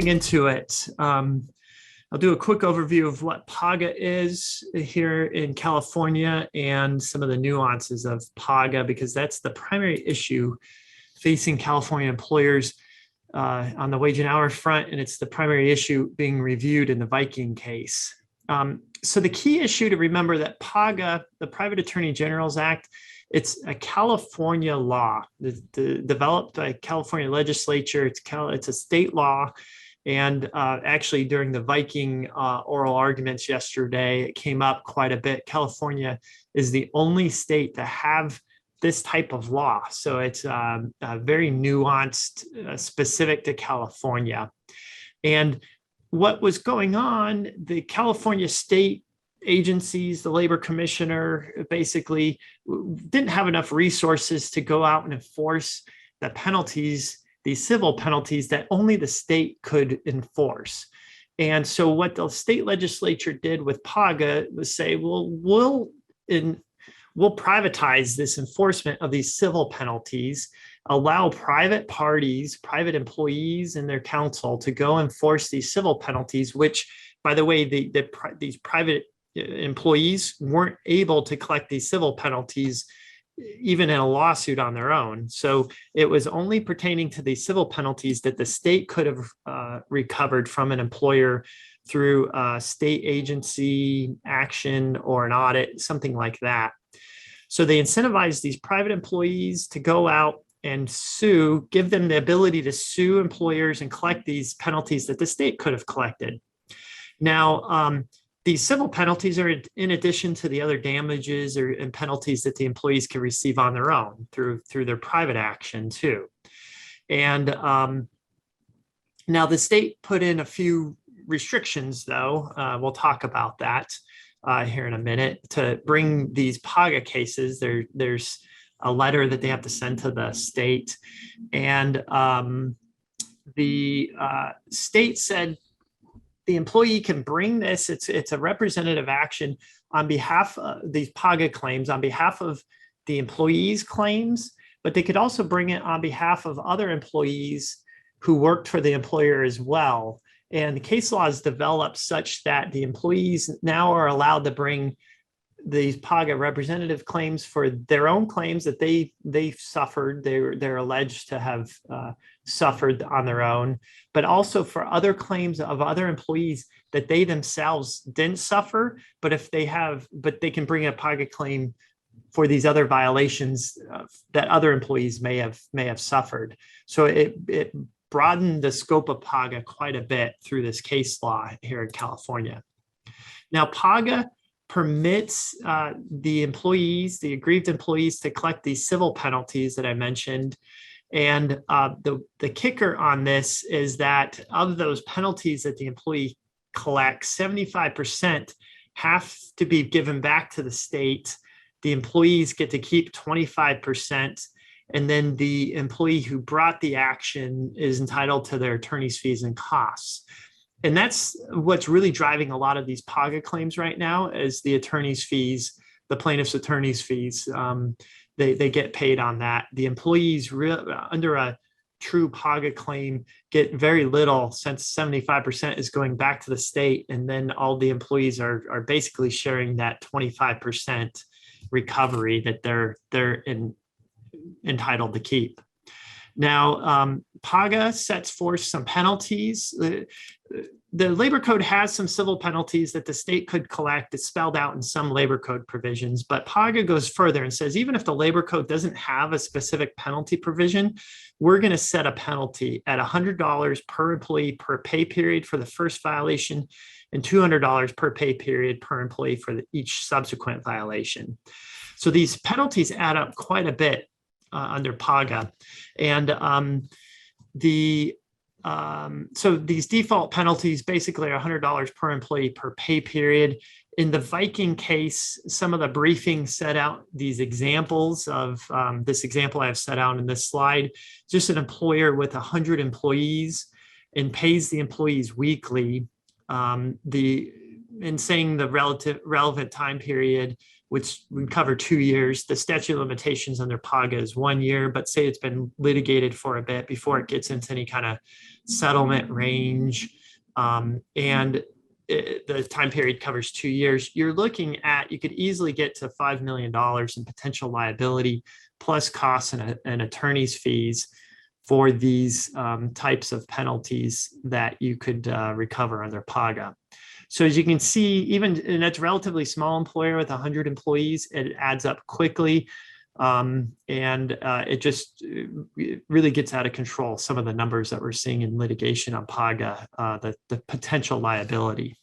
jumping into it, I'll do a quick overview of what PAGA is here in California and some of the nuances of PAGA, because that's the primary issue facing California employers on the wage and hour front, and it's the primary issue being reviewed in the Viking case. So the key issue to remember that PAGA, the Private Attorney General's Act, it's a California law developed by California legislature. It's a state law. And actually, during the Viking oral arguments yesterday, it came up quite a bit. California is the only state to have this type of law. So it's very nuanced, specific to California. And what was going on, the California state agencies, the labor commissioner, basically didn't have enough resources to go out and enforce the penalties, these civil penalties that only the state could enforce. And so what the state legislature did with PAGA was say, well, we'll privatize this enforcement of these civil penalties, allow private parties, private employees and their counsel to go enforce these civil penalties, which, by the way, these private employees weren't able to collect these civil penalties even in a lawsuit on their own. So it was only pertaining to the civil penalties that the state could have recovered from an employer through a state agency action or an audit, something like that. So they incentivized these private employees to go out and sue, give them the ability to sue employers and collect these penalties that the state could have collected. Now, these civil penalties are in addition to the other damages and penalties that the employees can receive on their own through their private action too. And now the state put in a few restrictions, though. We'll talk about that here in a minute. To bring these PAGA cases, there's a letter that they have to send to the state. And the state said the employee can bring this, it's a representative action on behalf of these PAGA claims, on behalf of the employee's claims, but they could also bring it on behalf of other employees who worked for the employer as well. And the case law is developed such that the employees now are allowed to bring these PAGA representative claims for their own claims that they've suffered, they're alleged to have suffered on their own, but also for other claims of other employees that they themselves didn't suffer, but they can bring a PAGA claim for these other violations that other employees may have suffered. So it broadened the scope of PAGA quite a bit through this case law here in California. Now, PAGA permits the aggrieved employees to collect these civil penalties that I mentioned. And the kicker on this is that of those penalties that the employee collects, 75% have to be given back to the state. The employees get to keep 25%. And then the employee who brought the action is entitled to their attorney's fees and costs. And that's what's really driving a lot of these PAGA claims right now, is the attorney's fees, the plaintiff's attorney's fees. They get paid on that. The employees under a true PAGA claim get very little, since 75% is going back to the state, and then all the employees are basically sharing that 25% recovery that they're entitled to keep. Now, PAGA sets forth some penalties. The labor code has some civil penalties that the state could collect. It's spelled out in some labor code provisions, but PAGA goes further and says, even if the labor code doesn't have a specific penalty provision, we're going to set a penalty at $100 per employee per pay period for the first violation and $200 per pay period per employee for each subsequent violation. So these penalties add up quite a bit under PAGA. And so these default penalties basically are $100 per employee per pay period. In the Viking case, some of the briefing set out these examples of this example I have set out in this slide. Just an employer with 100 employees and pays the employees weekly. in saying the relevant time period, which would cover 2 years, the statute of limitations under PAGA is 1 year, but say it's been litigated for a bit before it gets into any kind of settlement range, and the time period covers 2 years, you're looking at, you could easily get to $5 million in potential liability, plus costs and attorney's fees for these types of penalties that you could recover under PAGA. So as you can see, even, and that's a relatively small employer with 100 employees, it adds up quickly. It really gets out of control, some of the numbers that we're seeing in litigation on PAGA, the potential liability.